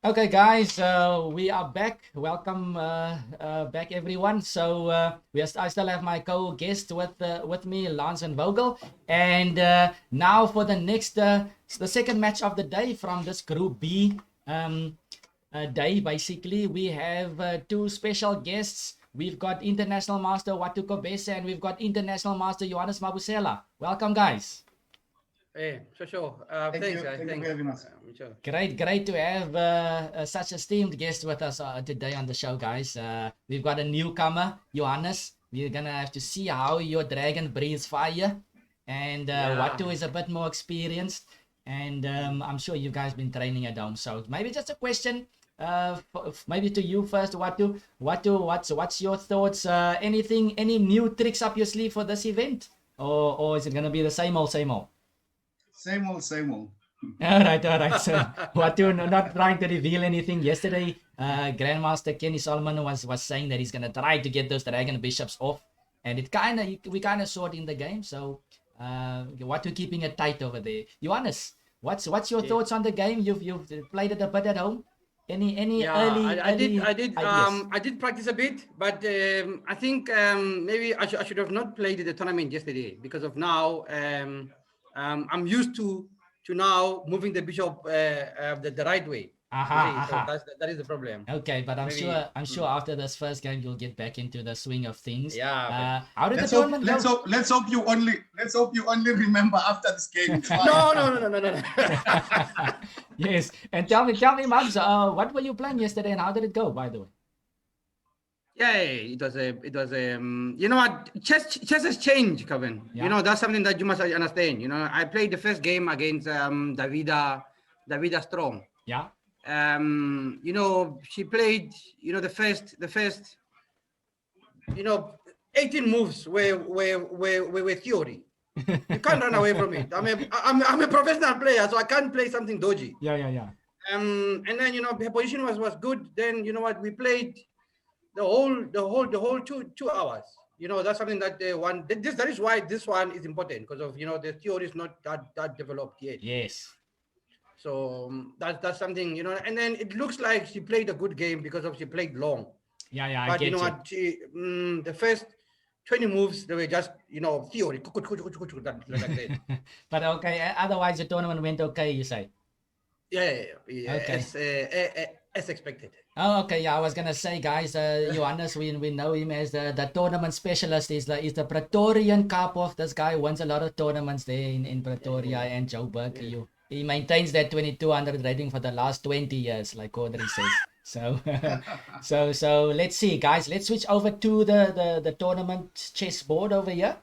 Okay, guys, we are back. Welcome back, everyone. So I still have my co-guest with me, Lance and Vogel, and now for the next the second match of the day from this Group B day. Basically, we have two special guests. We've got International Master Watu Kobese and we've got International Master IM Mabusela. Welcome, guys. Hey, sure. Thank Thanks, you. guys. Thank you Thanks. very much. Sure. Great to have such esteemed guest with us today on the show, guys. We've got a newcomer, Johannes. We're gonna have to see how your dragon breathes fire, and Watu is a bit more experienced, and I'm sure you guys been training at home. So maybe just a question, maybe to you first, Watu. What's your thoughts? Any new tricks up your sleeve for this event, or is it gonna be the same old, same old? Same old, same old. All right. So, Watu, not trying to reveal anything. Yesterday, Grandmaster Kenny Solomon was saying that he's gonna try to get those Dragon Bishops off, and we kind of saw it in the game. So, Watu keeping it tight over there. Johannes, what's your thoughts on the game? You've played it a bit at home. Any early ideas? I did practice a bit, but I think maybe I should have not played the tournament yesterday because of now. I'm used to now moving the bishop the right way. So that is the problem. Okay, but I'm sure after this first game you'll get back into the swing of things. Yeah. How did the tournament go? Let's hope you only remember after this game. It's fine. No. Yes, and tell me, Mabs, what were you playing yesterday, and how did it go? By the way. Yeah, it was you know what, chess has changed, Kevin. Yeah. You know, that's something that you must understand. You know, I played the first game against Davida Strong. Yeah. You know, she played, you know, the first 18 moves were theory. You can't run away from it. I'm a professional player, so I can't play something dodgy. Yeah. And then, you know, her position was good. Then, you know what, we played the whole 2 hours. You know, that's something that that is why this one is important, because of, you know, the theory is not that developed yet. Yes. So that's something, you know, and then it looks like she played a good game because of she played long. Yeah, but you know what, she the first 20 moves, they were just, you know, theory. Like that. But okay, otherwise the tournament went okay, you say? Yeah. Okay. As expected. Oh, okay. Yeah, I was gonna say, guys, Johannes, we know him as the tournament specialist. He's the Praetorian Karpov. This guy wins a lot of tournaments there in Pretoria and Joburg. Yeah. He maintains that 2200 rating for the last 20 years, like Audrey says. So let's see, guys. Let's switch over to the tournament chessboard over here.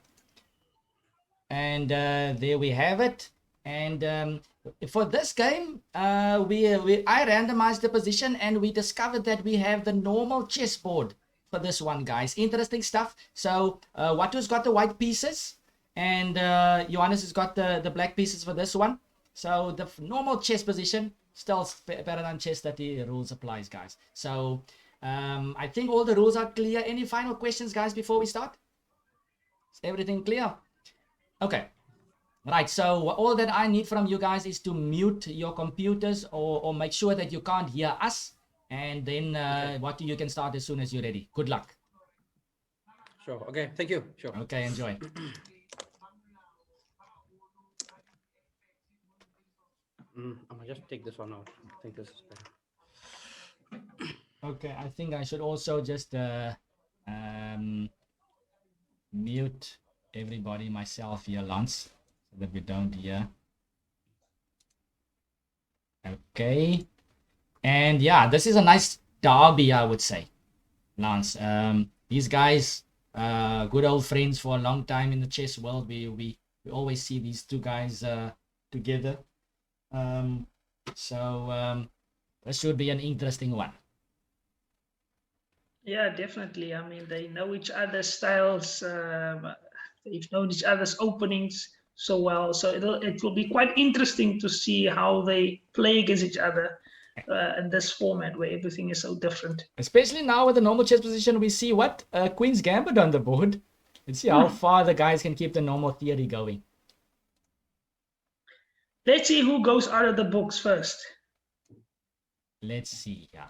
And there we have it. And for this game, I randomized the position and we discovered that we have the normal chessboard for this one, guys. Interesting stuff. So Watu's got the white pieces and Johannes has got the black pieces for this one. So the normal chess position, still paradigm chess 30 rules applies, guys. So I think all the rules are clear. Any final questions, guys, before we start? Is everything clear? Okay. Right, so all that I need from you guys is to mute your computers or make sure that you can't hear us. And then Watu, you can start as soon as you're ready. Good luck. Sure. Okay. Thank you. Sure. Okay, enjoy. I'm gonna just take this one out. I think this is better. Okay, I think I should also just mute everybody myself here, Lance, so that we don't hear. Okay. And yeah, this is a nice derby, I would say, Lance. These guys, good old friends for a long time in the chess world. We always see these two guys together. So this should be an interesting one. Yeah, definitely. I mean, they know each other's styles. They've known each other's openings so well. So it will be quite interesting to see how they play against each other in this format where everything is so different. Especially now with the normal chess position, we see what Queen's Gambit on the board. Let's see how far the guys can keep the normal theory going. Let's see who goes out of the books first. Let's see. Yeah,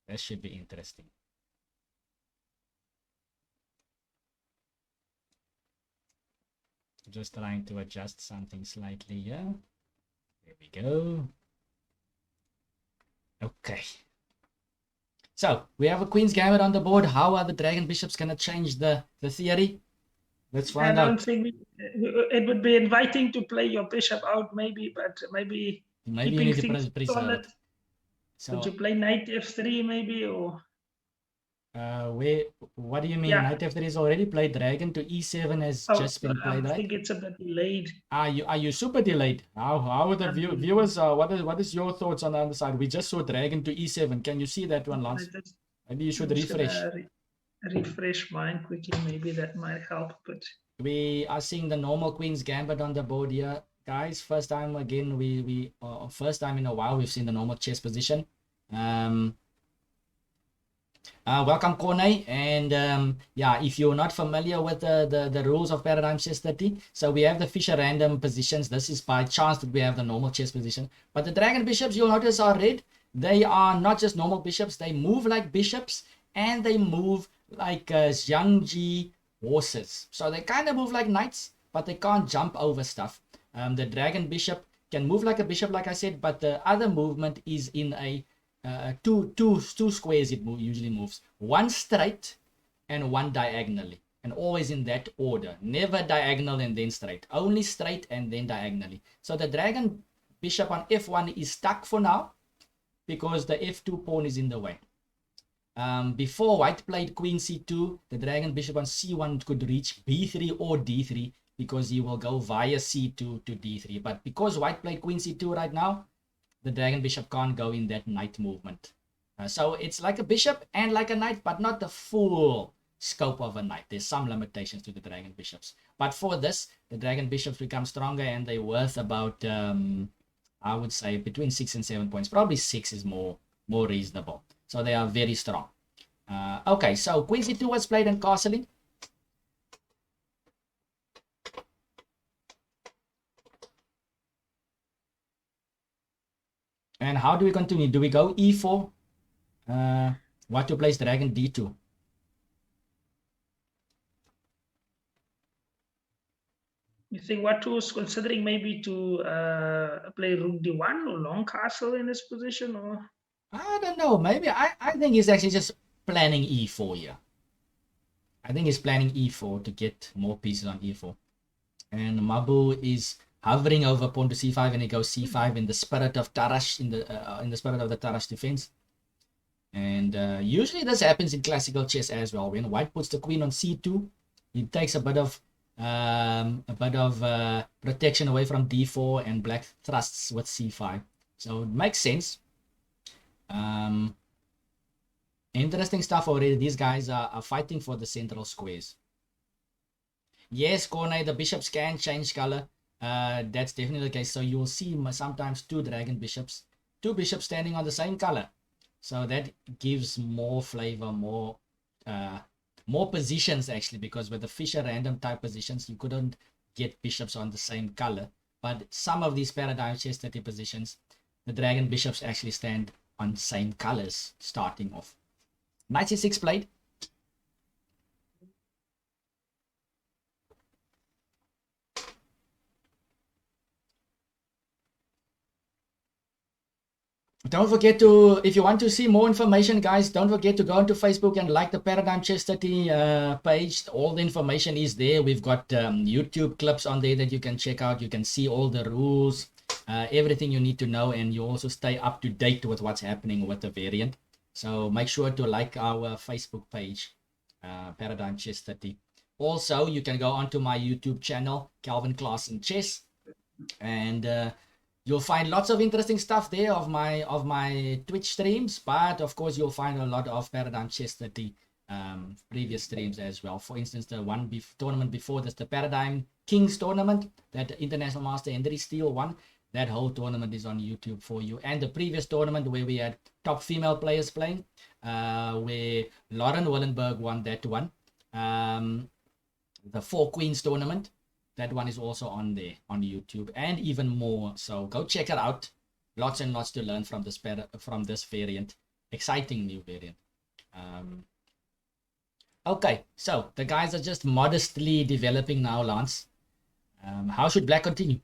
that should be interesting. Just trying to adjust something slightly here. There we go. Okay. So we have a Queen's Gambit on the board. How are the Dragon Bishops going to change the theory? Let's I find don't out. think it would be inviting to play your bishop out, maybe, but maybe Maybe you keeping need to things preserve solid. it. Would So you play knight f3 maybe, or what do you mean? Yeah. Knight f3 is already played. Dragon to e7 has just been I played, right? think it's a bit delayed. Are you super delayed? How are the viewers? What is your thoughts on the other side? We just saw Dragon to e7. Can you see that one, Lance? Maybe you should refresh. Refresh mine quickly. Maybe that might help. But We are seeing the normal Queen's Gambit on the board here, guys. First time again. First time in a while we've seen the normal chess position. Welcome, Corne. And yeah, if you're not familiar with the rules of Paradigm Chess 30, so we have the Fisher random positions. This is by chance that we have the normal chess position. But the Dragon Bishops, you'll notice, are red. They are not just normal bishops. They move like bishops, and they move like Xiangji horses. So they kind of move like knights, but they can't jump over stuff. The Dragon Bishop can move like a bishop, like I said, but the other movement is in a two squares. It usually moves one straight and one diagonally, and always in that order. Never diagonal and then straight, only straight and then diagonally. So the Dragon Bishop on f1 is stuck for now because the f2 pawn is in the way. Before white played queen c2, the Dragon Bishop on c1 could reach b3 or d3 because he will go via c2 to d3. But because white played queen c2 right now, the Dragon Bishop can't go in that knight movement. So it's like a bishop and like a knight, but not the full scope of a knight. There's some limitations to the Dragon Bishops. But for this, the Dragon Bishops become stronger, and they're worth about, I would say, between 6 and 7 points. Probably 6 is more reasonable. So they are very strong. Okay, so queen c2 was played in castling. And how do we continue? Do we go e4? What to place Dragon d2? you think what was considering maybe to play rook d1 or long castle in this position, or I don't know. Maybe I think he's actually just planning e4 here. I think he's planning e4 to get more pieces on e4. And Mabu is hovering over pawn to c5, and he goes c5 in the spirit of Tarash, in the spirit of the Tarash defense. And usually this happens in classical chess as well. When white puts the queen on c2, he takes a bit of protection away from d4, and black thrusts with c5. So it makes sense. Interesting stuff already. These guys are fighting for the central squares. Yes, Corne, the bishops can change color. That's definitely the case. So you'll see sometimes two bishops standing on the same color. So that gives more flavor, more positions actually, because with the Fisher random type positions, you couldn't get bishops on the same color. But some of these Paradigm Chess 30 positions, the Dragon Bishops actually stand on same colors starting off. Knight c6 played. Don't forget to, if you want to see more information, guys, don't forget to go onto Facebook and like the Paradigm Chess 30 page. All the information is there. We've got YouTube clips on there that you can check out. You can see all the rules, everything you need to know, and you also stay up to date with what's happening with the variant. So make sure to like our Facebook page, Paradigm Chess 30. Also, you can go onto my YouTube channel, Calvin Klaassen Chess, and you'll find lots of interesting stuff there of my Twitch streams, but of course you'll find a lot of Paradigm Chess 30 previous streams as well. For instance, the one tournament before this, the Paradigm Kings tournament that International Master Hendry Steele won, that whole tournament is on YouTube for you. And the previous tournament where we had top female players playing, where Lauren Willenberg won that one, the Four Queens tournament. That one is also on there on YouTube, and even more. So go check it out. lots and lots to learn from this variant, exciting new variant. Okay, so the guys are just modestly developing now, Lance. How should Black continue?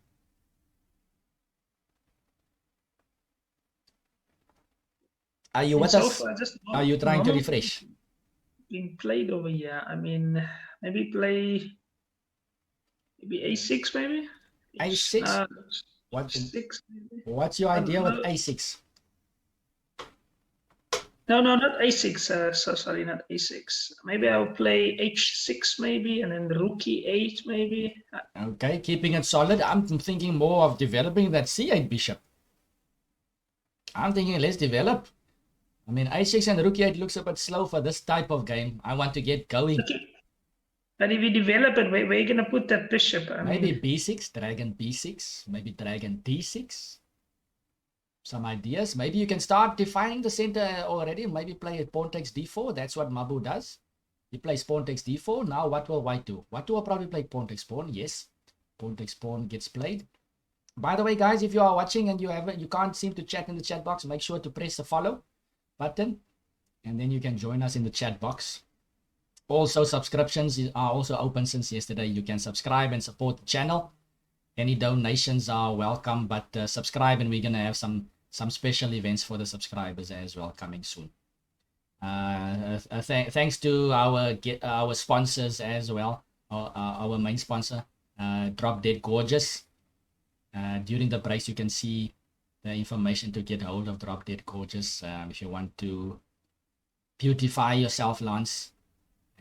Are you with So us? far, just Are you trying to normal refresh? being played over here. I mean, maybe play A6 maybe. A6? What? H6 maybe. What's your idea with A6? No, not A6. So sorry, not A6. Maybe I'll play H6 maybe, and then Rook E8 maybe. Okay, keeping it solid. I'm thinking more of developing that C8 bishop. I'm thinking let's develop. I mean, A6 and Rook E8 looks a bit slow for this type of game. I want to get going. Okay. But if you develop it, where are you going to put that bishop? Maybe B6, Dragon B6, maybe Dragon D6. Some ideas. Maybe you can start defining the center already. Maybe play a pawn takes D4. That's what Mabu does. He plays pawn takes D4. Now what will White do? White will probably play pawn takes pawn. Yes. Pawn takes pawn gets played. By the way, guys, if you are watching and you can't seem to chat in the chat box, make sure to press the follow button. And then you can join us in the chat box. Also, subscriptions are also open since yesterday. You can subscribe and support the channel. Any donations are welcome, but subscribe, and we're going to have some special events for the subscribers as well coming soon. Thanks to our sponsors as well. Our main sponsor, Drop Dead Gorgeous. During the breaks, you can see the information to get hold of Drop Dead Gorgeous if you want to beautify yourself, Lance,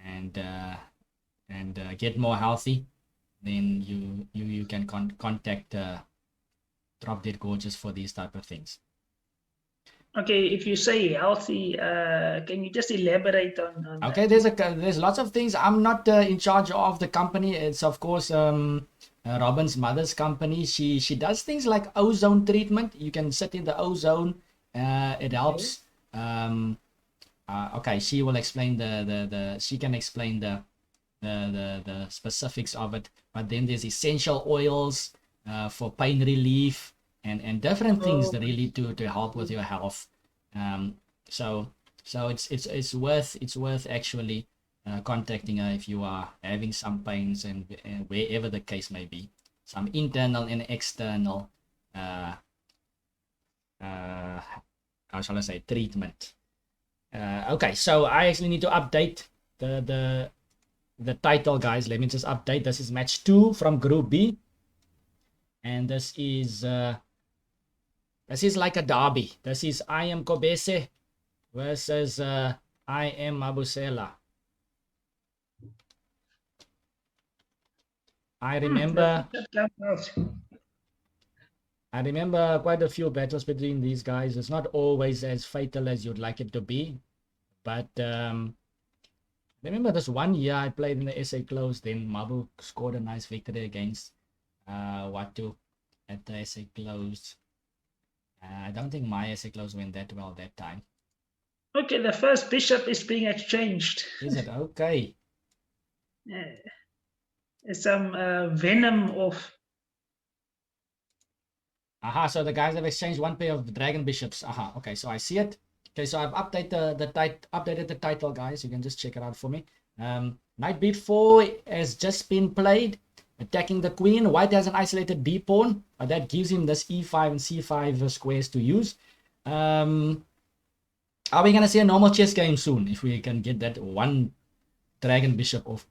and get more healthy. Then you can contact Drop Dead Gorgeous for these type of things. Okay, if you say healthy, can you just elaborate on okay, that? there's lots of things. I'm not in charge of the company. It's of course Robin's mother's company. She does things like ozone treatment. You can sit in the ozone. It helps. Okay, she will explain she can explain the specifics of it. But then there's essential oils for pain relief and different things that really to help with your health. So it's worth actually contacting her if you are having some pains and wherever the case may be, some internal and external how shall I say, treatment. Okay, so I actually need to update the title, guys. Let me just update. This is match 2 from Group B, and this is like a derby. This is IM Kobese versus IM Mabusela. I remember quite a few battles between these guys. It's not always as fatal as you'd like it to be, but remember this one year I played in the SA Close, then Mabu scored a nice victory against Watu at the SA Close. I don't think my SA Close went that well that time. Okay, the first bishop is being exchanged. Is it? Okay. Yeah. It's some venom of... Aha, so the guys have exchanged one pair of dragon bishops. Aha, okay, so I see it. Okay, so I've updated the title, guys. You can just check it out for me. Knight b4 has just been played, attacking the queen. White has an isolated b pawn. That gives him this e5 and c5 squares to use. Are we gonna see a normal chess game soon if we can get that one dragon bishop off?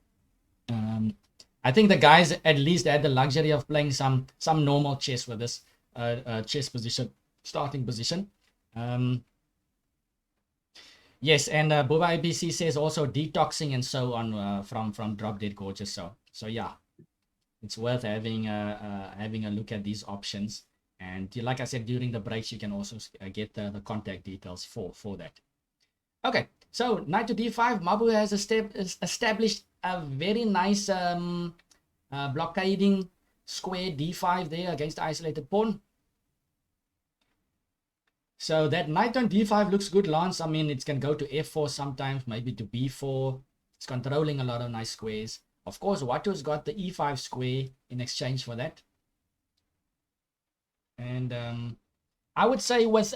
I think the guys at least had the luxury of playing some normal chess with this chess position, starting position. Yes, and Buba IBC says also detoxing and so on from Drop Dead Gorgeous. So yeah, it's worth having a look at these options. And like I said, during the breaks, you can also get the contact details for that. Okay, so knight to d5. Mabu has established a very nice blockading square d5 there against the isolated pawn. So that knight on d5 looks good, Lance. I mean, it can go to f4 sometimes, maybe to b4. It's controlling a lot of nice squares. Of course, Watu's got the e5 square in exchange for that. And I would say with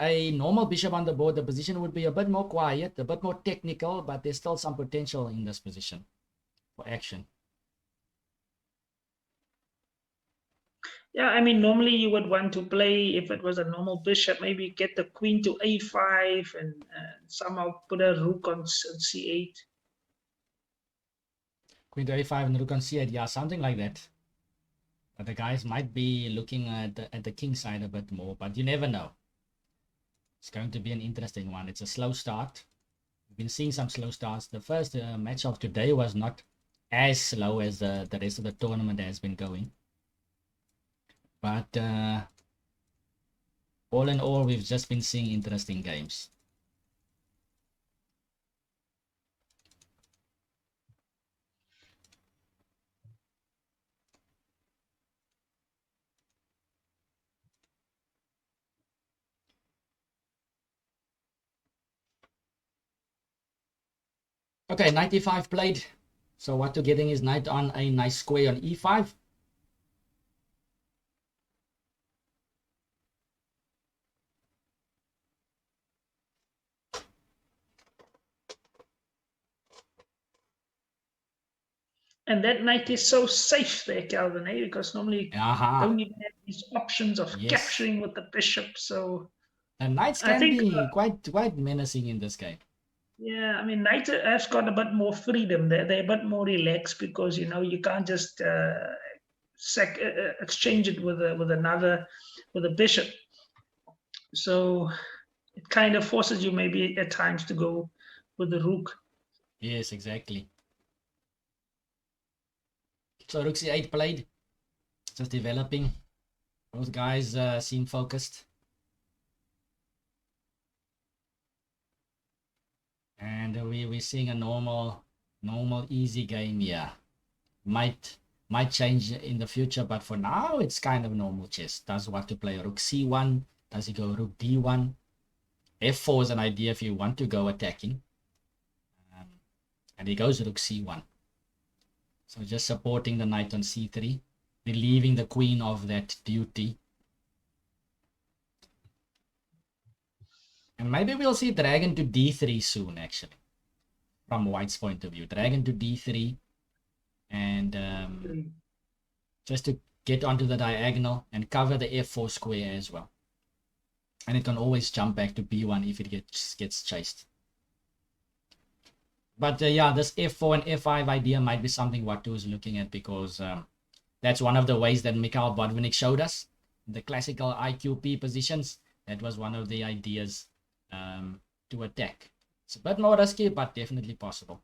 a normal bishop on the board, the position would be a bit more quiet, a bit more technical, but there's still some potential in this position for action. Yeah, I mean, normally you would want to play, if it was a normal bishop, maybe get the queen to a5 and somehow put a rook on c8. Queen to a5 and rook on c8, yeah, something like that. But the guys might be looking at the king side a bit more, but you never know. It's going to be an interesting one. It's a slow start. We've been seeing some slow starts. The first match of today was not as slow as the rest of the tournament has been going. But all in all, we've just been seeing interesting games. Okay, knight e5 played. So what you're getting is knight on a nice square on e5. And that knight is so safe there, Calvin, eh? Because normally you don't even have these options of capturing with the bishop. So and knights can be quite menacing in this game. Yeah, I mean, knight has got a bit more freedom. They're a bit more relaxed because you can't just exchange it with a bishop. So it kind of forces you maybe at times to go with the rook. Yes, exactly. So rook c8 played, just developing. Both guys seem focused. And we're seeing a normal easy game here. Might change in the future, but for now it's kind of normal chess. Does want to play rook c1? Does he go rook d1? f4 is an idea if you want to go attacking. And he goes rook c1. So just supporting the knight on c3, relieving the queen of that duty. And maybe we'll see dragon to d3 soon, actually, from white's point of view. Dragon to d3, and just to get onto the diagonal and cover the f4 square as well. And it can always jump back to b1 if it gets chased. But yeah, this f4 and f5 idea might be something Watu is looking at, because that's one of the ways that Mikhail Botvinnik showed us the classical IQP positions. That was one of the ideas to attack. It's a bit more risky, but definitely possible.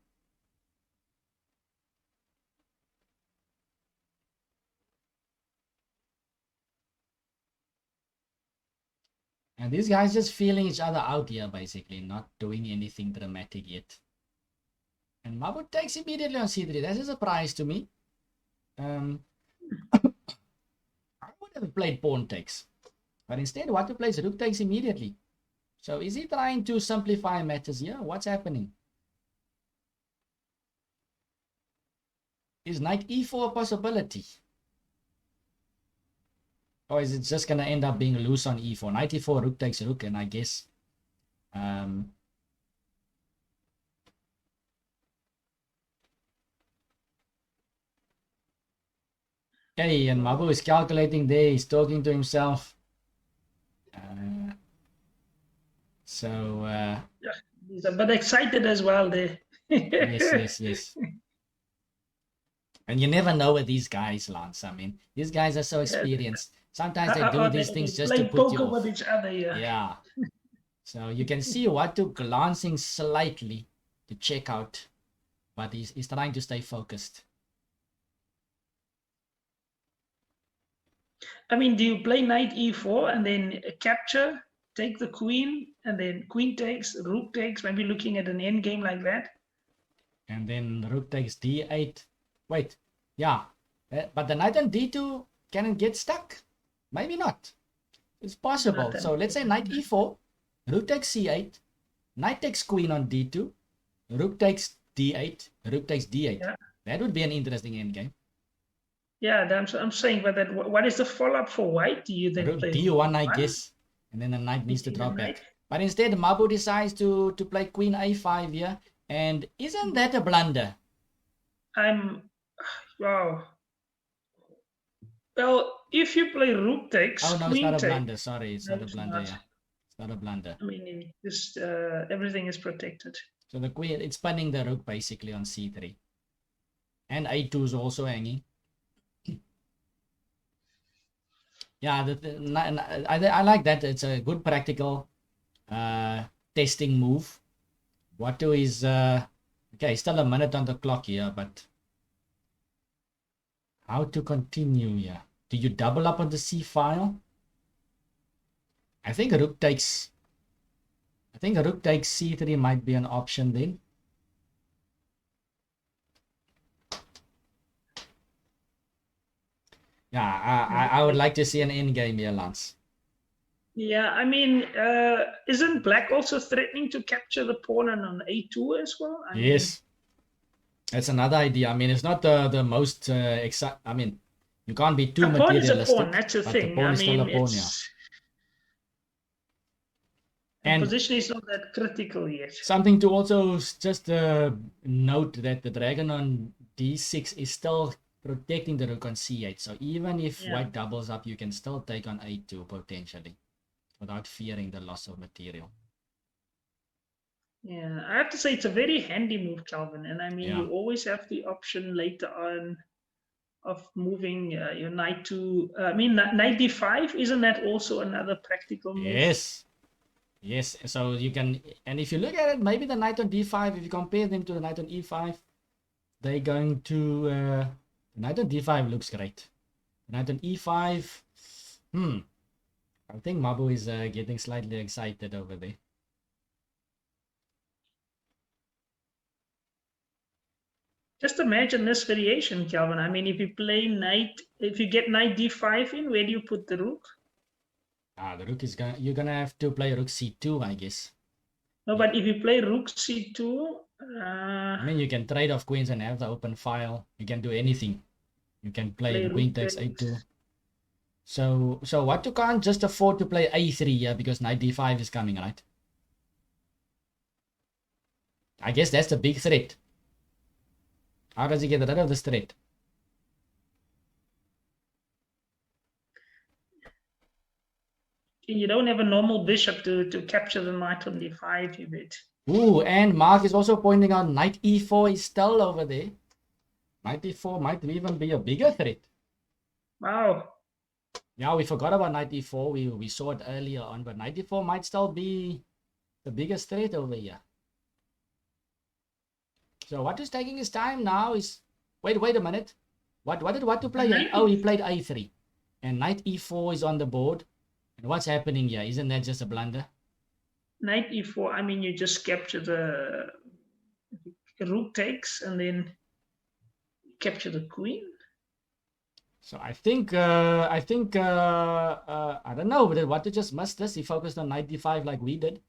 And these guys just feeling each other out here, basically, not doing anything dramatic yet. And Mabu takes immediately on c3. That's a surprise to me. I would have played pawn takes, but instead Watu plays rook takes immediately. So is he trying to simplify matters here? What's happening? Is knight e4 a possibility? Or is it just going to end up being loose on e4? Knight e4, rook takes rook, and I guess okay, and Mabu is calculating there. He's talking to himself. Yeah, he's a bit excited as well there. Yes. And you never know with these guys, Lance. I mean, these guys are so experienced. Sometimes they do these things just to put you off. With each other, yeah. So you can see Watu glancing slightly to check out, but he's trying to stay focused. I mean, do you play knight e4 and then capture, take the queen, and then queen takes, rook takes, maybe looking at an end game like that? And then rook takes d8. Wait, yeah. But the knight on d2, can it get stuck? Maybe not. It's possible. So let's say knight e4, rook takes c8, knight takes queen on d2, rook takes d8, rook takes d8. Yeah. That would be an interesting endgame. Yeah, I'm saying, but that what is the follow-up for white? Do you then Rook play D1, I rook guess. And then the knight needs to the drop knight? back. But instead, Mabu decides to play Queen A5 here. And isn't that a blunder? Wow. Well, if you play rook takes, Oh, no, it's queen not a takes. blunder. Sorry, it's No, not a it's blunder, not. yeah. It's not a blunder. I mean, just everything is protected. So the queen, it's spinning the rook basically on C3. And A2 is also hanging. Yeah, I like that. It's a good practical testing move. Watu is okay, still a minute on the clock here, but how to continue here? Do you double up on the C file? I think a rook takes C3 might be an option then. Yeah, I would like to see an end game here, Lance. Yeah, I mean, isn't black also threatening to capture the pawn on A2 as well? I mean, Yes. That's another idea. I mean, it's not the most exact. I mean, you can't be too a pawn is a materialistic. pawn, that's the but thing. the pawn I is still a mean, pawn, yeah. it's the And position is not that critical yet. something to also just note that the dragon on D6 is still protecting the rook on C8. So even if Yeah. white doubles up, you can still take on A2 potentially without fearing the loss of material. Yeah, I have to say it's a very handy move, Calvin. And I mean, Yeah. you always have the option later on of moving your knight to, I mean, knight d5. Isn't that also another practical move? Yes. Yes. So you can, and if you look at it, maybe the knight on D5, if you compare them to the knight on E5, they're going to, the knight on D5 looks great. The knight on E5, I think Mabu is getting slightly excited over there. Just imagine this variation, Calvin. I mean, if you get knight d5 in, where do you put the rook? The rook is you're gonna have to play rook C2, I guess. No, but if you play rook c2, I mean, you can trade off queens and have the open file. You can do anything. You can play the queen takes A2. So what you can't just afford to play A3 here because knight D5 is coming, right? I guess that's the big threat. How does he get rid of this threat? you don't have a normal bishop to capture the knight on d5, you bet. Ooh, and Mark is also pointing out knight E4 is still over there. Knight E4 might even be a bigger threat. Wow. Yeah, we forgot about knight E4. We saw it earlier on, but knight E4 might still be the biggest threat over here. So what is taking his time now is... Wait a minute. What did Watu play? Oh, he played A3. And knight E4 is on the board. And what's happening here? Isn't that just a blunder? Knight E4, I mean, you just capture the rook takes and then capture the queen. So I think I don't know, but Watu just missed this. He focused on knight D5 like we did.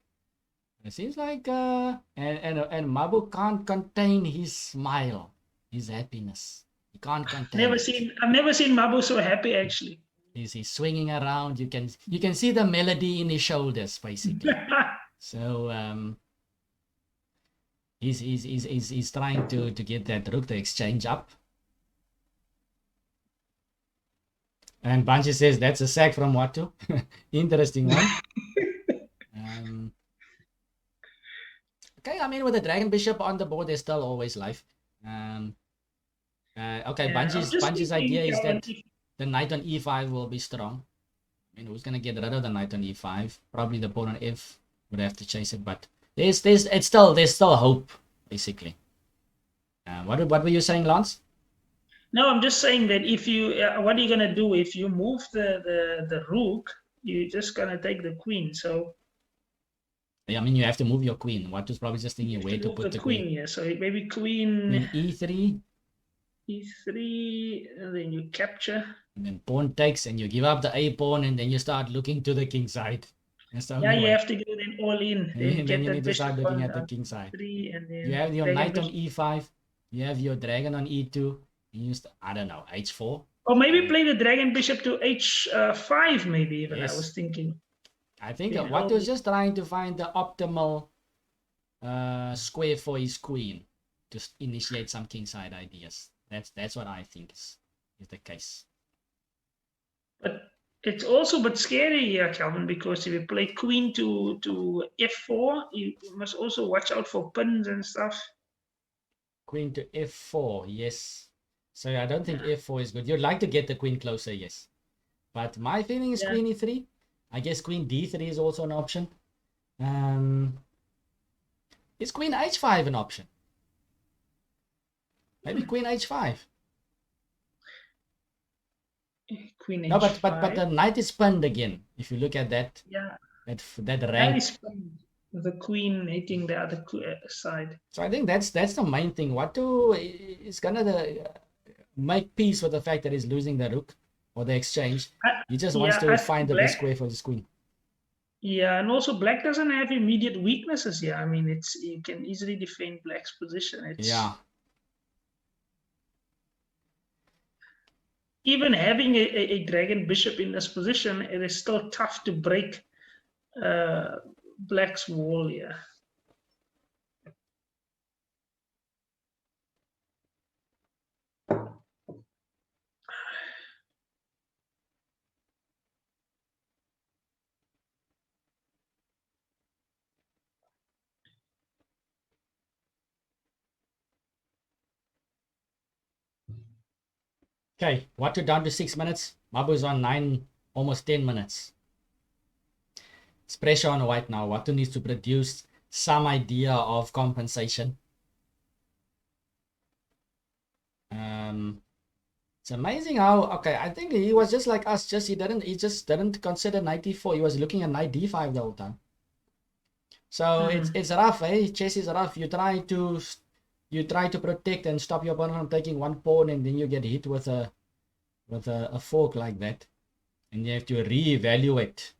It seems like and Mabu can't contain his smile, his happiness. He can't contain I've never seen Mabu so happy actually. He's swinging around. You can see the melody in his shoulders basically. So he's trying to get that rook to exchange up. And Banji says that's a sack from Watu. Interesting one. Okay, I mean, with the Dragon Bishop on the board, there's still always life. Okay, yeah, Banji's idea is that the knight on E5 will be strong. I mean, who's going to get rid of the knight on E5? Probably the pawn on F would have to chase it, but there's still hope, basically. What were you saying, Lance? No, I'm just saying that if you, what are you going to do if you move the rook? You're just going to take the queen, so... Yeah, I mean, you have to move your queen. What is probably just thinking where to put the queen. Yeah, so maybe queen E3. E3, and then you capture. And then pawn takes, and you give up the A pawn, and then you start looking to the king side. Yeah, you have to go then all in. And then you need to start looking at the king side. And then you have your knight on E5. You have your dragon on E2. You use, I don't know, H4. Or maybe play the dragon bishop to h5, maybe even. Yes. I was thinking. I think Yeah, Wat was just trying to find the optimal square for his queen to initiate some kingside ideas. That's what I think is the case. But it's also a bit scary here, Calvin, because if you play queen to f4, you must also watch out for pins and stuff. Queen to f4, yes. So I don't think f4 is good. You'd like to get the queen closer, yes. But my feeling is queen e3. I guess queen d3 is also an option. Is queen h5 an option? Maybe queen h5. Queen No, h5. but the knight is pinned again. If you look at that, that rank. That is pinned. The queen hitting the other side. So I think that's the main thing. Watu is gonna make peace with the fact that he's losing the rook or the exchange. He just wants to find the best square for his queen. Yeah, and also black doesn't have immediate weaknesses here. I mean, you can easily defend black's position. Even having a dragon bishop in this position, it is still tough to break black's wall here. Okay, Watu down to 6 minutes. Mabu's on 9, almost 10 minutes. It's pressure on white now. Watu needs to produce some idea of compensation. It's amazing how, okay, I think he was just like us, he just didn't consider knight e4. He was looking at knight d5 the whole time. So it's rough, eh? Chess is rough. You try to protect and stop your opponent from taking one pawn, and then you get hit with a fork like that, and you have to reevaluate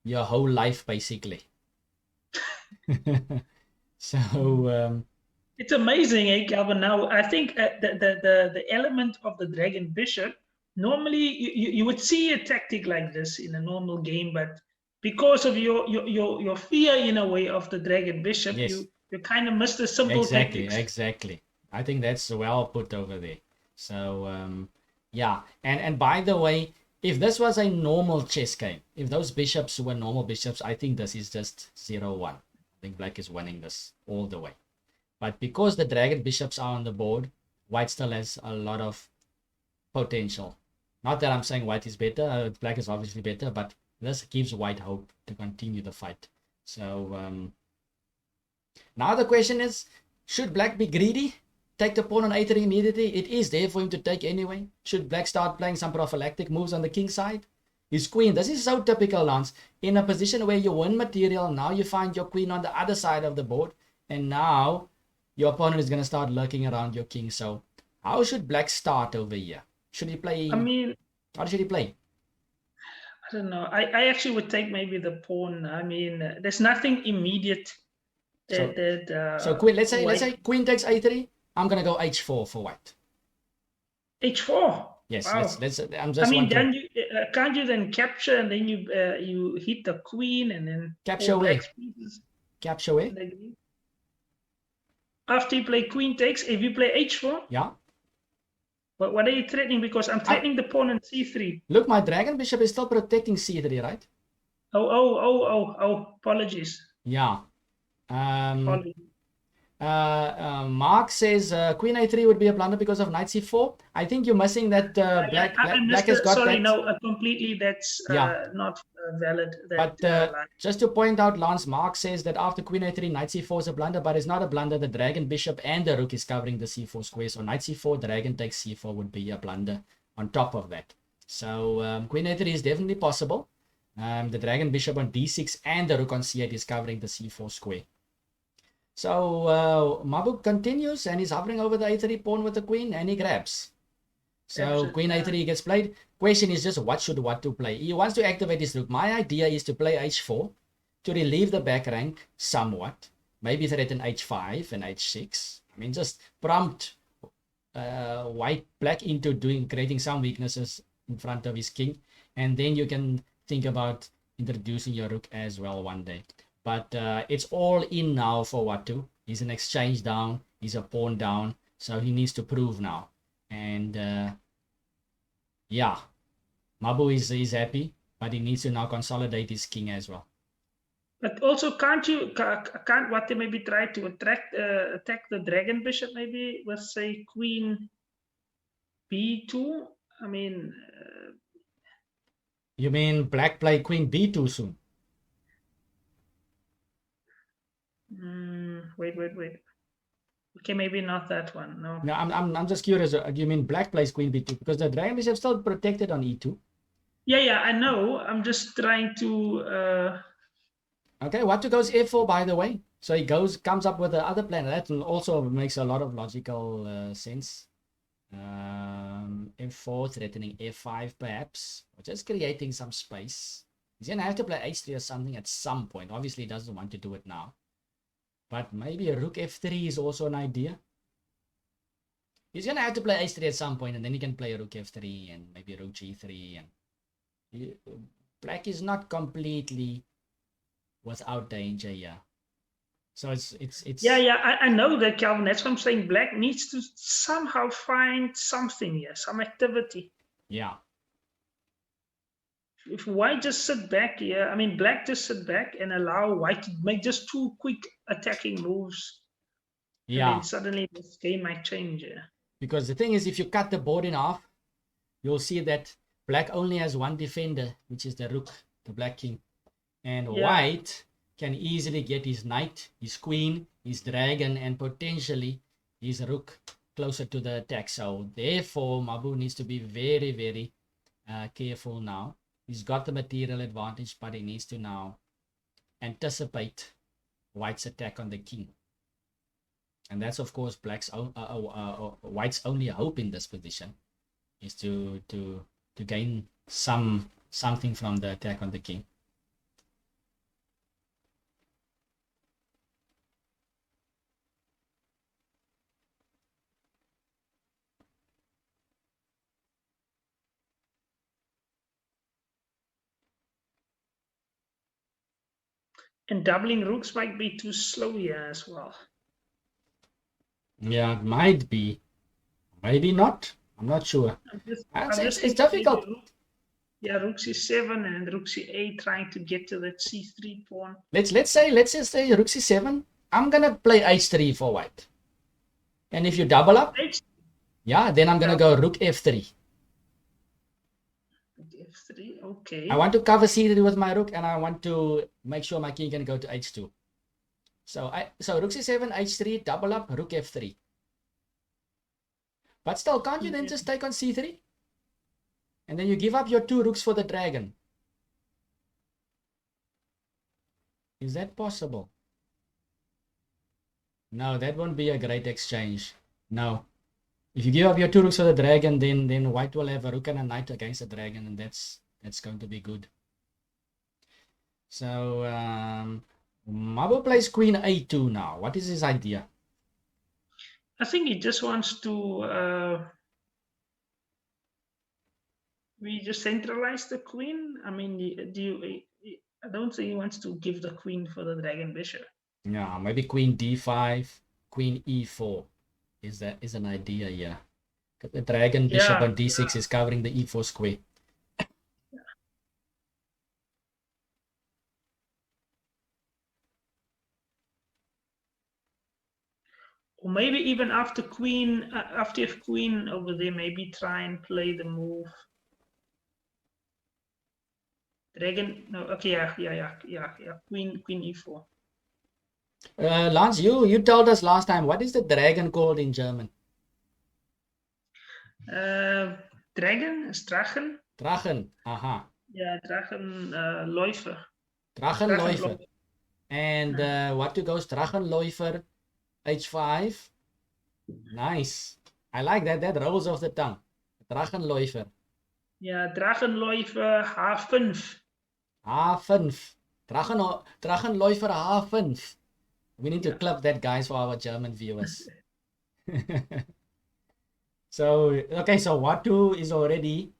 your whole life basically. So it's amazing, eh, Calvin? Now I think the element of the dragon bishop, normally you would see a tactic like this in a normal game, but because of your fear in a way of the dragon bishop, you kind of miss the simple tactics. Exactly. I think that's well put over there. So yeah, and by the way, if this was a normal chess game, if those bishops were normal bishops, I think this is just 0-1. I think black is winning this all the way. But because the dragon bishops are on the board, white still has a lot of potential. Not that I'm saying white is better, black is obviously better, but this gives white hope to continue the fight. So now the question is, should black be greedy? Take the pawn on a3 immediately? It is there for him to take anyway. Should black start playing some prophylactic moves on the king side? His queen, this is so typical, Lance. In a position where you win material, now you find your queen on the other side of the board, and now your opponent is going to start lurking around your king. So how should black start over here? Should he play? I mean, how should he play? I don't know. I actually would take maybe the pawn. I mean, there's nothing immediate. So queen, let's say queen takes a3. I'm gonna go h4 for white. h4. Yes. Wow. Let's. Then can't you then capture, and then you hit the queen, and then capture where? Capture where? After you play queen takes, if you play h4. Yeah. But what are you threatening? Because I'm threatening the pawn on c3. Look, my dragon bishop is still protecting c3, right? Oh, apologies. Yeah. Mark says queen a3 would be a blunder because of knight c4. I think you're missing that black has got sorry, that. No, completely that's not valid. But just to point out, Lance, Mark says that after queen a3, knight c4 is a blunder, but it's not a blunder. The dragon bishop and the rook is covering the c4 square. So knight c4, dragon takes c4 would be a blunder on top of that. So queen a3 is definitely possible. The dragon bishop on d6 and the rook on c8 is covering the c4 square. So Mabu continues, and he's hovering over the a3 pawn with the queen, and he grabs. So queen a3 gets played. Question is just what should Watu play? He wants to activate his rook. My idea is to play h4 to relieve the back rank somewhat. Maybe threaten h5 and h6. I mean, just prompt black into creating some weaknesses in front of his king, and then you can think about introducing your rook as well one day. But it's all in now for Watu. He's an exchange down, he's a pawn down, so he needs to prove now. And yeah, Mabu is happy, but he needs to now consolidate his king as well. But also, can't Watu maybe try to attack the dragon bishop maybe with, say, queen b2? I mean, you mean black play queen b2 soon? Wait. Okay, maybe not that one. No. No, I'm just curious. Do you mean black plays queen b2 because the dragon bishop still protected on e2? Yeah, I know. I'm just trying to. Okay, Watu goes f4, by the way. So he comes up with the other plan. That also makes a lot of logical sense. F4 threatening f5 perhaps, or just creating some space. He's gonna have to play h3 or something at some point. Obviously he doesn't want to do it now, but maybe a rook f3 is also an idea. He's gonna have to play h3 at some point, and then he can play a rook f3 and maybe a rook g3, and black is not completely without danger here. So it's Yeah, I know that, Calvin. That's what I'm saying. Black needs to somehow find something here, some activity. Yeah. If white just sit back here, I mean, black just sit back and allow white to make just 2 quick attacking moves. Yeah. And then suddenly this game might change here. Because the thing is, if you cut the board in half, you'll see that black only has one defender, which is the rook, the black king. And white can easily get his knight, his queen, his dragon, and potentially his rook closer to the attack. So therefore, Mabu needs to be very, very careful now. He's got the material advantage, but he needs to now anticipate white's attack on the king. And that's, of course, white's only hope in this position is to gain something from the attack on the king. And doubling rooks might be too slow here as well. Yeah, it might be. Maybe not. I'm not sure. It's difficult. Rook c7 and rook c8 trying to get to that c3 pawn. Let's just say rook c7. I'm gonna play h3 for white. And if you double up, then I'm gonna go rook f3. F3, okay. I want to cover c3 with my rook, and I want to make sure my king can go to h2. So rook c7, h3, double up, rook f3. But still, can't you then just take on c3? And then you give up your 2 rooks for the dragon. Is that possible? No, that won't be a great exchange. No. If you give up your 2 rooks for the dragon, then white will have a rook and a knight against the dragon, and that's going to be good. So Mabu plays queen a2 now. What is his idea? I think he just wants to we just centralize the queen. I mean, I don't think he wants to give the queen for the dragon bishop. Yeah, maybe queen d5, queen e4 is an idea here. The dragon bishop on d6 is covering the e4 square. Or maybe even after queen over there, maybe try and play the move. Dragon, no, okay, yeah. Queen e4. Lance, you told us last time, what is the dragon called in German? Dragon is Drachen. Drachen, aha. Yeah, Drachenläufer. Drachenläufer. And what to goes Drachenläufer h5. Nice. I like that. That rolls off the tongue. Drachenläufer. Yeah, Drachenläufer h5. h5. Drachenläufer h5. We need to club that, guys, for our German viewers. So, okay, so Watu is already,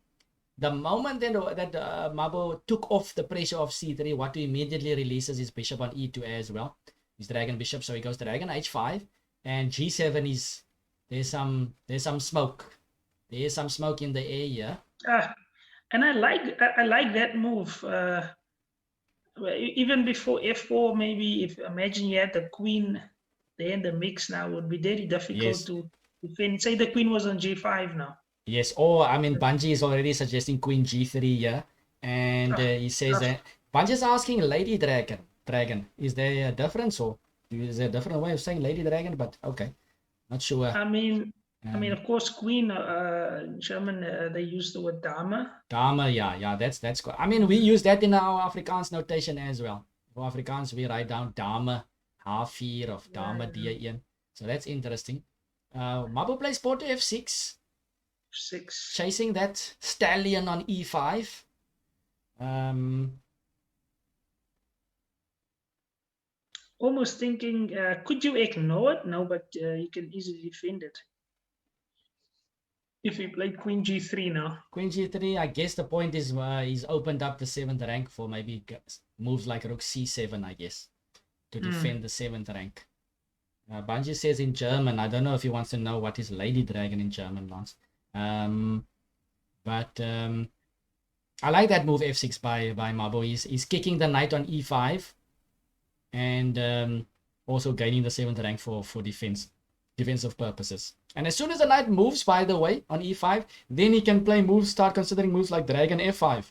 the moment that Mabo took off the pressure of c3, Watu immediately releases his bishop on e2 as well. His dragon bishop, so he goes dragon h5, and g7 is, there's some smoke. There's some smoke in the air here. And I like that move. Even before f4, maybe if imagine you had the queen there in the mix now, would be very difficult Yes. to defend. Say the queen was on g5 now. Yes, or I mean, Bungie is already suggesting queen g3 here, and he says that Bungie's asking Lady Dragon. Is there a difference, or is there a different way of saying Lady Dragon? But okay, not sure. I mean, of course, queen. German, they use the word Dame. Dame, yeah, that's good. I mean, we use that in our Afrikaans notation as well. For Afrikaans, we write down Dame H4 of Dame D1. So that's interesting. Mabo plays pawn to f6. 6. Chasing that stallion on e5. Almost thinking, could you ignore it? No, but you can easily defend it. If he played queen g3 now. Queen g3, I guess the point is he's opened up the 7th rank for maybe moves like rook c7, I guess, to defend the 7th rank. Bungie says in German, I don't know if he wants to know what is Lady Dragon in German, Lance. But I like that move f6 by Mabo. He's kicking the knight on e5 and also gaining the 7th rank for defensive purposes. And as soon as the knight moves, by the way, on e5, then he can play moves, start considering moves like dragon f5.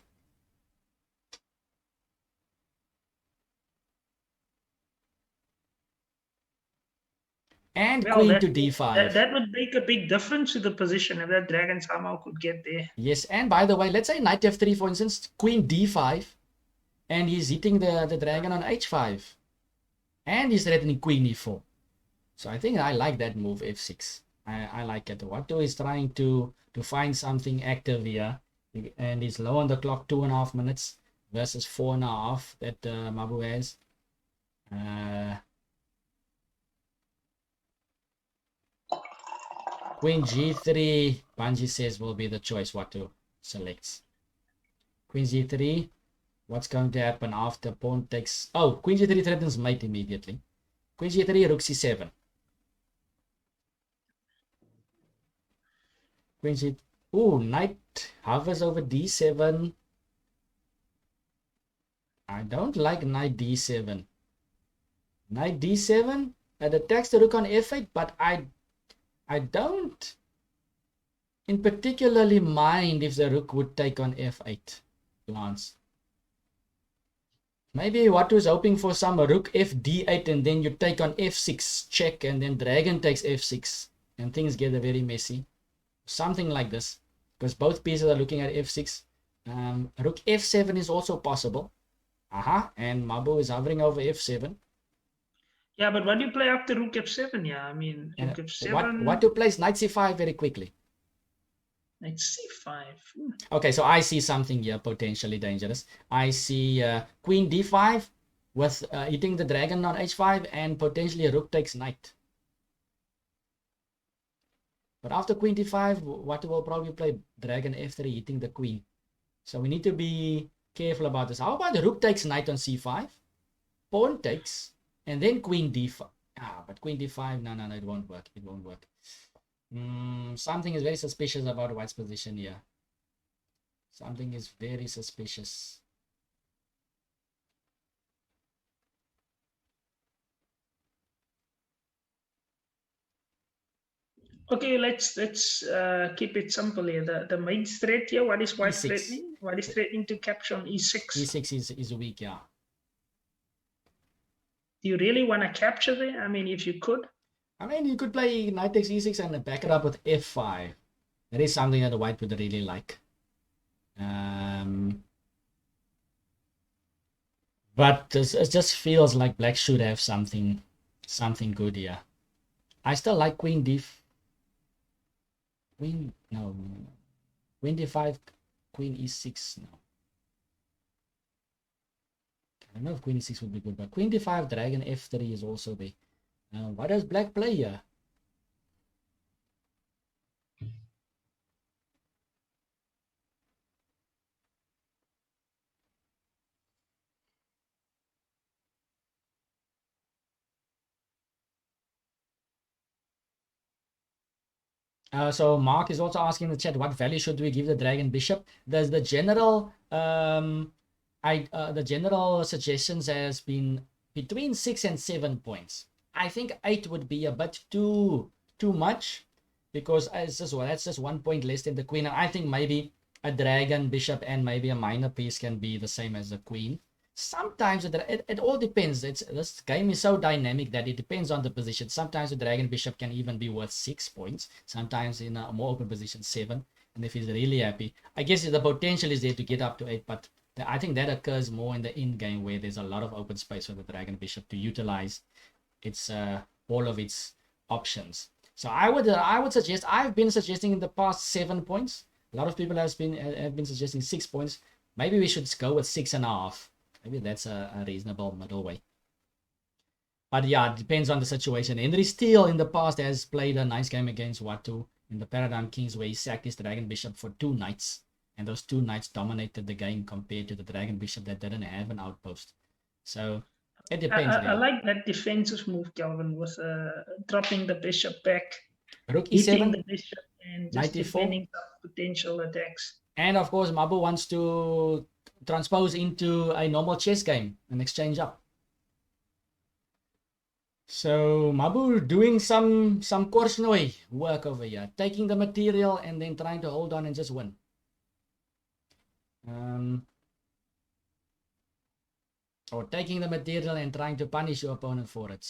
And queen to d5. That would make a big difference to the position if that dragon somehow could get there. Yes, and by the way, let's say knight f3, for instance, queen d5, and he's hitting the dragon on h5. And he's threatening queen e4. So I think I like that move, f6. I like it. Watu is trying to find something active here. And he's low on the clock, 2.5 minutes versus 4.5 that Mabu has. Queen g3, Bungie says will be the choice Watu selects. Queen g3. What's going to happen after pawn takes... Oh, queen g3 threatens mate immediately. Queen g3, rook c7. Queen g... Ooh, knight hovers over d7. I don't like knight d7. Knight d7, it attacks the rook on f8, but I don't in particularly mind if the rook would take on f8. Lance. Maybe Watu is hoping for some rook fd8 and then you take on f6 check and then dragon takes f6 and things get very messy. Something like this, because both pieces are looking at f6. Rook f7 is also possible. And Mabu is hovering over f7. Yeah, but what do you play after rook f7? Yeah, I mean, rook f7. Watu plays knight c5 very quickly. Knight c5. Okay, so I see something here potentially dangerous. I see queen d5 with hitting the dragon on h5 and potentially rook takes knight. But after queen d5, Watu will probably play dragon f3 hitting the queen. So we need to be careful about this. How about the rook takes knight on c5? Pawn takes, and then queen d5. But queen d5, no, it won't work. It won't work. Something is very suspicious about White's position here. Something is very suspicious. Okay, let's keep it simple here. The main threat here, what is White E6. threatening? What is threatening to capture on e6? e6 is weak, yeah. Do you really want to capture there? I mean, if you could. I mean, you could play knight takes e6 and back it up with f5. That is something that the White would really like. But it just feels like Black should have something good here. I still like queen d5. Queen d5, queen e6. No. I don't know if queen e6 would be good, but queen d5, dragon f3 is also big. What does Black play here? So Mark is also asking in the chat, what value should we give the Dragon Bishop? There's the general the general suggestions has been between 6 and 7 points. I think 8 would be a bit too much, because it's just, well, that's just 1 point less than the queen. And I think maybe a Dragon Bishop and maybe a minor piece can be the same as the queen. Sometimes it all depends. This game is so dynamic that it depends on the position. Sometimes the Dragon Bishop can even be worth 6 points. Sometimes in a more open position 7. And if he's really happy, I guess the potential is there to get up to 8. But I think that occurs more in the end game, where there's a lot of open space for the Dragon Bishop to utilize its all of its options. So I would suggest, I've been suggesting in the past 7 points. A lot of people have been suggesting 6 points. Maybe we should go with 6.5. Maybe that's a reasonable middle way. But yeah, it depends on the situation. Henry Steele in the past has played a nice game against Watu in the Paradigm Kings, where he sacked his Dragon Bishop for 2 knights. And those 2 knights dominated the game compared to the Dragon Bishop that didn't have an outpost. So it depends. I like that defensive move, Calvin, with dropping the bishop back, Rook hitting E7, the bishop, and just 94. defending some potential attacks. And of course, Mabu wants to transpose into a normal chess game and exchange up. So Mabu doing some Korsnoy work over here, taking the material and then trying to hold on and just win. Or taking the material and trying to punish your opponent for it.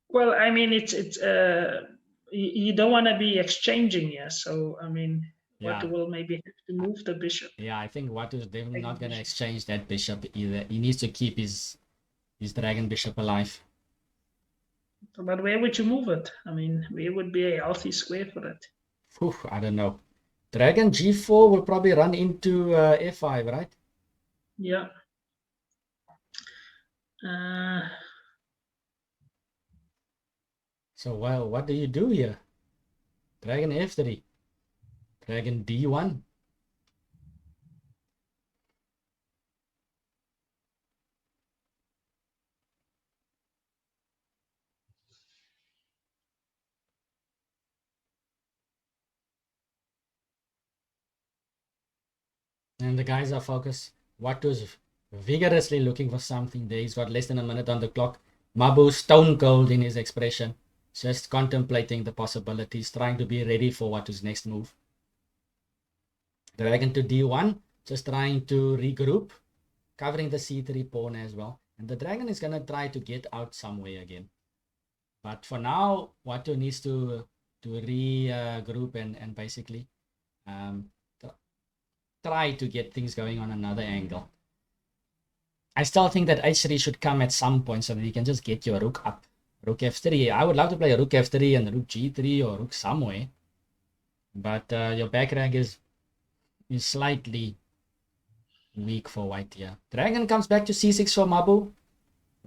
Well, I mean, it's you don't want to be exchanging here. So I mean, Watu will maybe have to move the bishop. Yeah, I think Watu is definitely not going to exchange that bishop either. He needs to keep his Dragon Bishop alive. But where would you move it? I mean, where would be a healthy square for it? Whew, I don't know. Dragon G4 will probably run into F5, right? Yeah. So, well, what do you do here? Dragon F3. Dragon D1. And the guys are focused. Watu's vigorously looking for something there. He's got less than a minute on the clock. Mabu stone cold in his expression. Just contemplating the possibilities, trying to be ready for Watu's next move. Dragon to D1, just trying to regroup, covering the C3 pawn as well. And the dragon is going to try to get out somewhere again. But for now, Watu needs to regroup and basically try to get things going on another angle. I still think that H3 should come at some point so that you can just get your rook up. Rook F3. I would love to play Rook F3 and Rook G3 or Rook somewhere. But your back rank is slightly weak for white here. Dragon comes back to C6 for Mabu.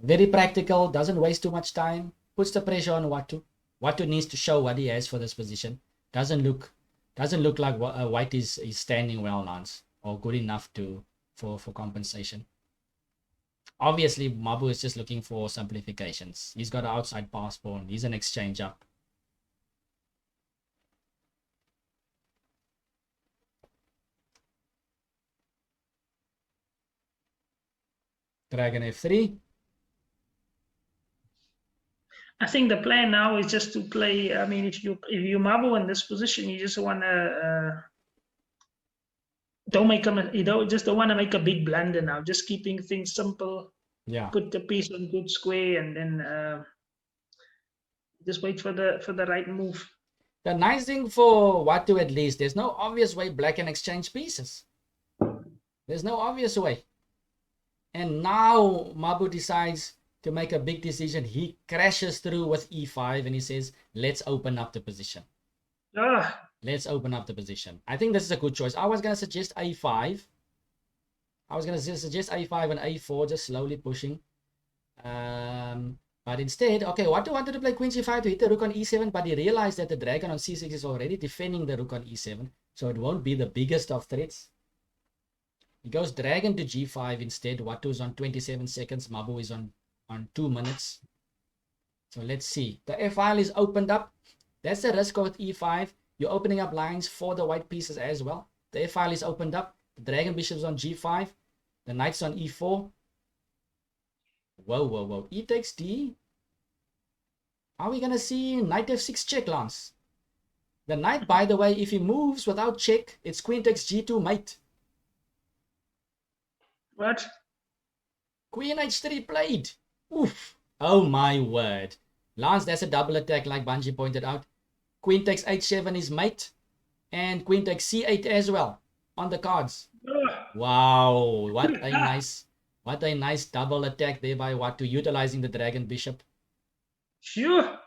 Very practical. Doesn't waste too much time. Puts the pressure on Watu. Watu needs to show what he has for this position. Doesn't look like white is standing well, Lance, or good enough for compensation. Obviously, Mabu is just looking for simplifications. He's got an outside pass pawn. He's an exchange up. Dragon F3. I think the plan now is just to play. I mean, if you Mabu in this position, you just want to don't want to make a big blunder now. Just keeping things simple. Yeah. Put the piece on good square and then just wait for the right move. The nice thing for Watu, at least, there's no obvious way black can exchange pieces. There's no obvious way. And now Mabu decides to make a big decision. He crashes through with E5 and he says, let's open up the position. Let's open up the position. I think this is a good choice. I was going to suggest A5. I was going to suggest A5 and A4, just slowly pushing. But instead, okay, Watu wanted to play Queen C5 to hit the rook on E7, but he realized that the dragon on C6 is already defending the rook on E7, so it won't be the biggest of threats. He goes dragon to G5 instead. Watu is on 27 seconds. Mabu is on 2 minutes. So let's see. The F file is opened up. That's the risk with e5. You're opening up lines for the white pieces as well. The f file is opened up. The dragon bishop's on g5. The knight's on e4. Whoa, whoa, whoa. E takes d. Are we going to see knight f6 check, Lance? The knight, by the way, if he moves without check, it's queen takes g2 mate. What? Queen h3 played. Oof. Oh my word. Lance, that's a double attack like Bungie pointed out. Queen takes h7 is mate. And queen takes c8 as well on the cards. Wow. What a nice double attack there by Watu utilizing the dragon bishop. Sure.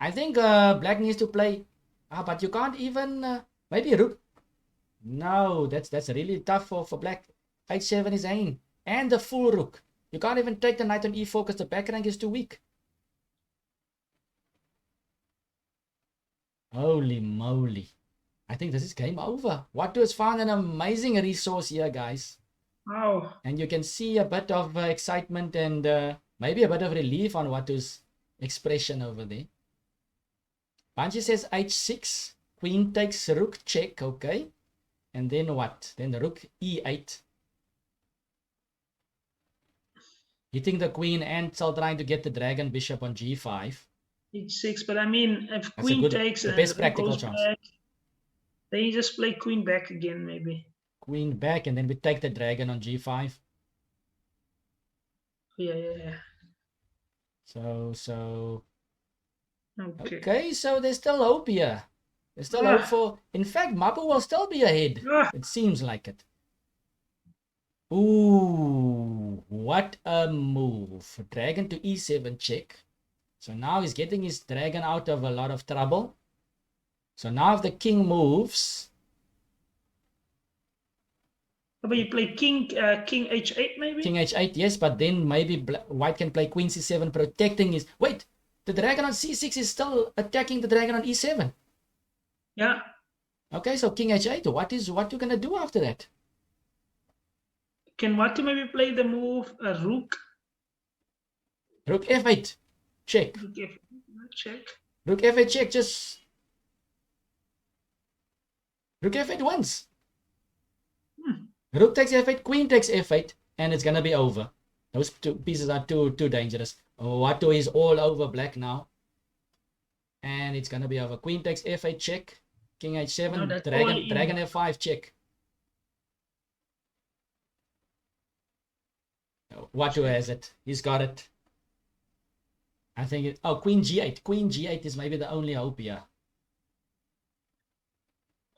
I think black needs to play. But you can't even maybe rook. No, that's really tough for black. h7 is in. And the full rook. You can't even take the knight on e4 because the back rank is too weak. Holy moly. I think this is game over. Watu has found an amazing resource here, guys. Wow. And you can see a bit of excitement and maybe a bit of relief on Watu's expression over there. Bungie says h6. Queen takes rook check. Okay. And then what? Then the rook e8. Hitting the queen and still trying to get the dragon bishop on g5. h6, but I mean, if That's queen takes the best practical goes chance. back, then you just play queen back again, maybe. Queen back, and then we take the dragon on g5. Yeah. So. Okay. Okay, so there's still hope here. There's still hope for. In fact, Mabu will still be ahead. It seems like it. Ooh, what a move. Dragon to e7 check. So now he's getting his dragon out of a lot of trouble. So now if the king moves. But you play king h8 maybe? King h8, yes, but then maybe white can play queen c7 protecting his. Wait, the dragon on c6 is still attacking the dragon on e7. Yeah. Okay, so king h8, what you gonna do after that? Can Watu maybe play the move rook? Rook f8, check. Rook f8, check. Rook f8 check, just. Rook f8 wins. Rook takes f8, queen takes f8, and it's gonna be over. Those two pieces are too dangerous. Watu is all over black now. And it's gonna be over. Queen takes f8 check. King h7, No, dragon f5 check. Watu has it. He's got it. I think queen g8. Queen g8 is maybe the only hope here.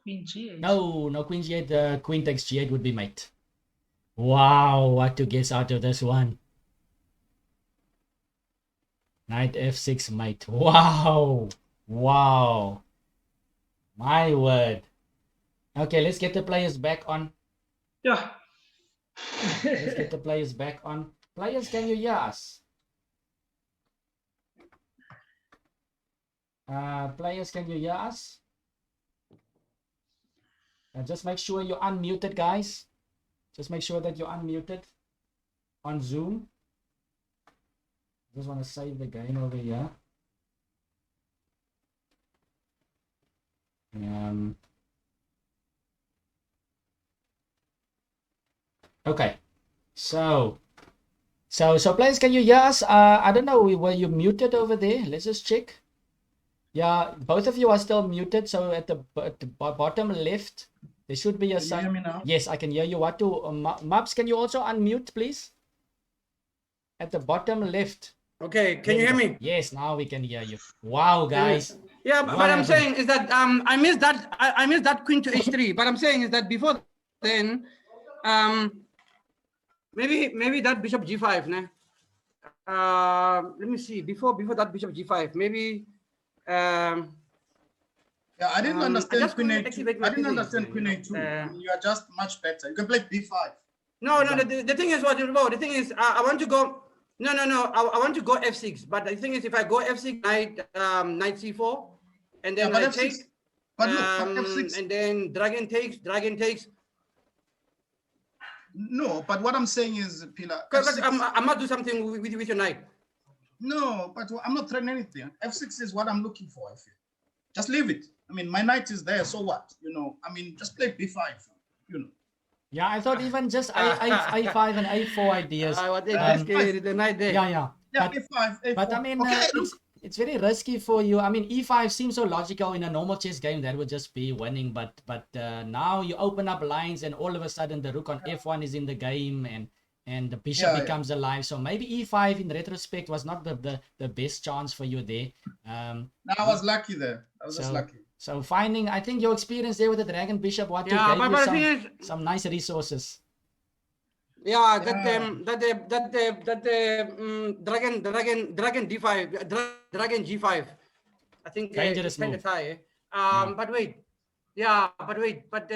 Queen g8. No, queen g8. Queen takes g8 would be mate. Wow, Watu gets out of this one. Knight f6 mate. Wow. My word. Okay, let's get the players back on. Yeah. Let's get the players back on. Players, can you hear us? Players, can you hear us? Just make sure you're unmuted, guys. Just make sure that you're unmuted on Zoom. Just want to save the game over here. Okay. So players, can you hear us? I don't know, were you muted over there? Let's just check. Yeah, both of you are still muted. So at the bottom left, there should be a sign. Can you hear me now? Yes, I can hear you. Mabs, can you also unmute, please? At the bottom left. Okay, can you hear me? Yes, now we can hear you. Wow, guys. Yeah, but what I'm saying is that I missed that queen to h3. But I'm saying is that before then, maybe that bishop g5, ne? Let me see. Before that bishop g5, maybe. Yeah, I didn't understand queen a2. activate my I didn't physics, understand queen a2. You are just much better. You can play b5. No. The thing is what? The thing is, I want to go. No. I want to go f6. But the thing is, if I go f6, knight c4, and then I take. But look, f6. And then dragon takes. No, but what I'm saying is, Pilar. I must do something with your knight. No, but I'm not threatening anything. F6 is what I'm looking for, I feel. Just leave it. I mean, my knight is there, so what? You know, I mean, just play b5, you know. Yeah, I thought even just A5 and A4 ideas. What they Um, just the night there. Yeah. Yeah, But a5, a4. But I mean, okay, look, it's very risky for you. I mean, e5 seems so logical in a normal chess game. That would just be winning. But now you open up lines, and all of a sudden the rook on f1 is in the game, and the bishop Yeah. becomes alive. So maybe e5 in retrospect was not the best chance for you there. now I was lucky there. I was just lucky. So finding, I think your experience there with the Dragon Bishop, what Yeah, gave but you the thing is, some nice resources. yeah, Yeah. that dragon d5, dragon g5. I think Dangerous it's kind move. of high. Yeah. But wait, but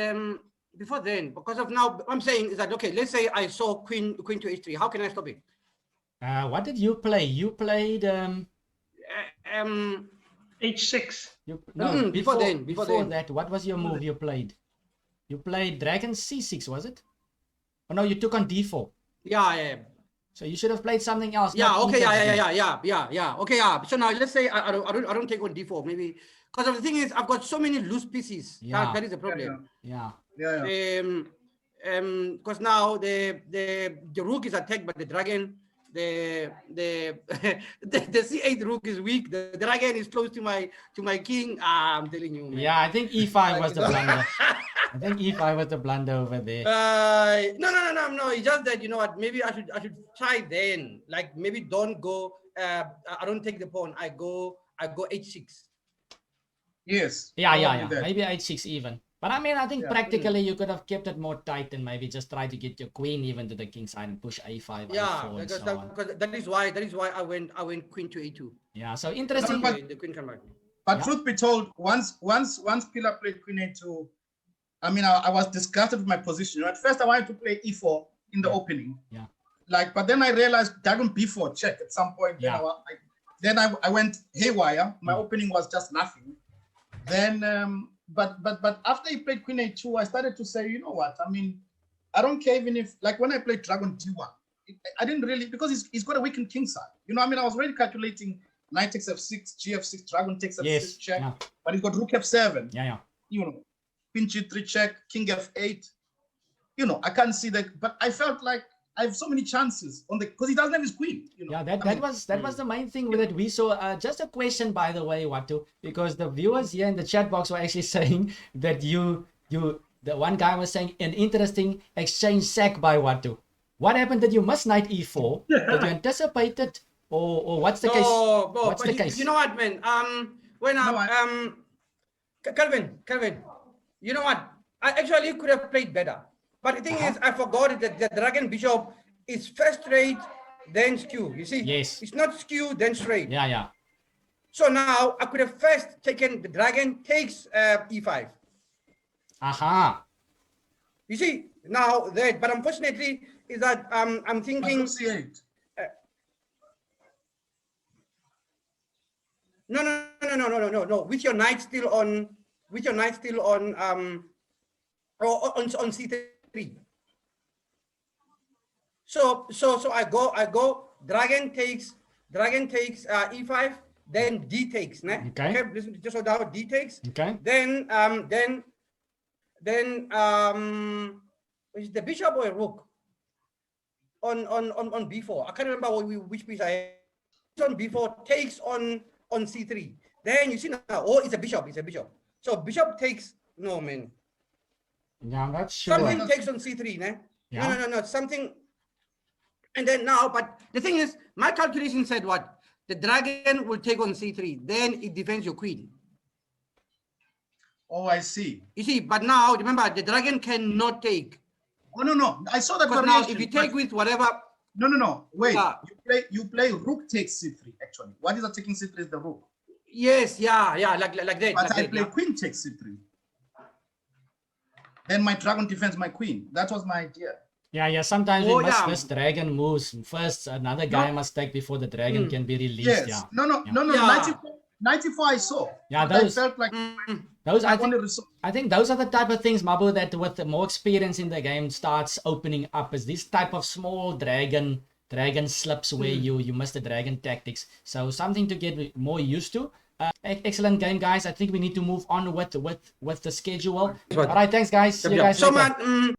before then, because of now, what I'm saying is that okay, let's say I saw queen to h3. How can I stop it? What did you play? You played H6. no, before before then. that, what was your move you played? You played Dragon C6, was it? Oh no, you took on D4. Yeah. So you should have played something else. Yeah, not okay, E6 then. yeah. Okay, yeah. So now let's say I don't take on d4, maybe because the thing is I've got so many loose pieces. Yeah. That is the problem. Yeah. Because now the rook is attacked by the dragon. The the c8 rook is weak. The dragon is close to my king. I'm telling you, man. Yeah, I think E5 was the blunder. I think E5 was the blunder over there. No. It's just that you know what? Maybe I should try then. Like maybe don't go. I don't take the pawn. I go h6. Yes. Yeah. probably that. Maybe H6 even. But I mean, I think Yeah. practically you could have kept it more tight and maybe just try to get your queen even to the king side and push A5, Yeah, A4, and because so on. that is why I went queen to a2. Yeah, so interesting. But- The queen come back. But Yeah. truth be told, once Pillar played Queen A2, I mean, I was disgusted with my position. At first, I wanted to play E4 in the opening. Yeah. But then I realized Dragon B4 check at some point. Yeah. Then I went haywire. My opening was just nothing. Then, but after he played Queen A2, I started to say, you know what? I mean, I don't care even if, like when I played Dragon D1, I didn't really, because he's got a weakened king side. You know, I mean, I was already calculating knight takes f6, gf6, dragon takes f6 Yes. check, Yeah. but he's got rook f7. Yeah. You know, queen g3 check, king f8. You know, I can't see that, but I felt like I have so many chances on the because he doesn't have his queen. You know, Yeah, that I mean, was the main thing with it. We saw just a question, by the way, Watu, because the viewers here in the chat box were actually saying that the one guy was saying an interesting exchange sack by Watu. What happened? Did you miss knight e4? Did you anticipate it, or what's the case? What's the case? You know what, man? Calvin, you know what? I actually could have played better. But the thing is, I forgot that the dragon bishop is first straight, then skew. You see? Yes. It's not skew, then straight. Yeah. So now I could have first taken the dragon takes e5. Aha. You see? Now that, but unfortunately, is that I'm but thinking. rook c8. No. With your knight still on on c3. So I go dragon takes e5, then d takes. Okay. Listen, just so down d takes. Okay. Then is the bishop or a rook on b4? I can't remember which piece I had. On b4 takes on c3. Then you see now, it's a bishop. So bishop takes, no, man. Yeah, I'm not sure. Something takes on c3, ne? Yeah. No, something. And then now, but the thing is, my calculation said what? The dragon will take on c3, then it defends your queen. Oh, I see. You see, but now, remember, the dragon cannot take. Oh no, I saw that Because now, variation. if you take with whatever. No. Wait, Yeah. you play rook takes c3. Actually, what is attacking c3 is the rook. Yes, yeah, like that. But like I that, play yeah. queen takes c3. Then my dragon defends my queen. That was my idea. Yeah. Sometimes Oh, we must yeah. miss dragon moves. First, another guy must take before the dragon can be released. Yes. Yeah. No. Yeah. 94 I saw. Yeah, But those- I felt like Those I I think wanted to. I think those are the type of things, Mabu, that with more experience in the game starts opening up. Is this type of small dragon dragon slips where you miss the dragon tactics. So something to get more used to. Excellent game, guys. I think we need to move on with the schedule. All right, thanks, guys. See you guys So later. much.